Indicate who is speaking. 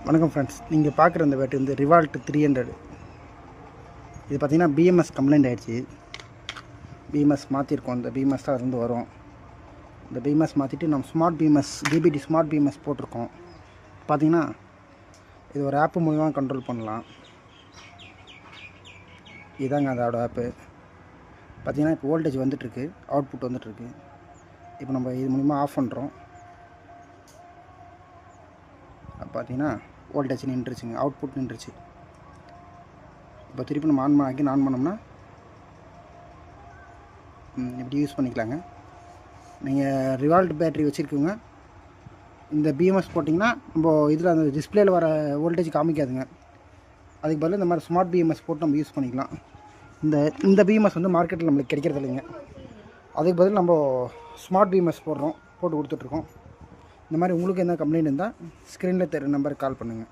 Speaker 1: வணக்கம் ஃப்ரெண்ட்ஸ், நீங்கள் பார்க்குற இந்த பேட்டரி வந்து ரிவால்ட் 300. இது பார்த்திங்கன்னா பிஎம்எஸ் கம்ப்ளைண்ட் ஆகிடுச்சு. பிஎம்எஸ் மாற்றிருக்கோம். இந்த பிஎம்எஸ் தான் இருந்து வரும். இந்த பிஎம்எஸ் மாற்றிட்டு நம்ம smart BMS DBT smart BMS போட்டிருக்கோம். பார்த்திங்கன்னா இது ஒரு ஆப்பு மூலிமா கண்ட்ரோல் பண்ணலாம். இதாங்க அதோட ஆப்பு. பார்த்திங்கன்னா இப்போ வோல்டேஜ் வந்துட்டுருக்கு, அவுட்புட் வந்துட்டுருக்கு. இப்போ நம்ம இது மூலிமா ஆஃப் பண்ணுறோம். பார்த்தீங்கன்னா வோல்டேஜ் நின்றுச்சுங்க, அவுட்புட் நின்றுச்சு. இப்போ திருப்பி நம்ம ஆன் பண்ணோம்னா இப்படி யூஸ் பண்ணிக்கலாங்க. நீங்கள் ரிவால்ட் பேட்டரி வச்சுருக்கோங்க, இந்த பிஎம்எஸ் போட்டிங்கன்னா நம்ம இதில் அந்த டிஸ்பிளேயில் வர வோல்டேஜ் காமிக்காதுங்க. அதுக்கு பதில் இந்த மாதிரி ஸ்மார்ட் பிஎம்எஸ் போட்டு நம்ம யூஸ் பண்ணிக்கலாம். இந்த பிஎம்எஸ் வந்து மார்க்கெட்டில் நம்மளுக்கு கிடைக்கிறது இல்லைங்க. அதுக்கு பதில் நம்ம ஸ்மார்ட் பிஎம்எஸ் போட்டு கொடுத்துட்ருக்கோம். இந்த மாதிரி உங்களுக்கு என்ன கம்ப்ளைண்ட் இருந்தால் ஸ்க்ரீனில் தெரிய நம்பருக்கு கால் பண்ணுங்கள்.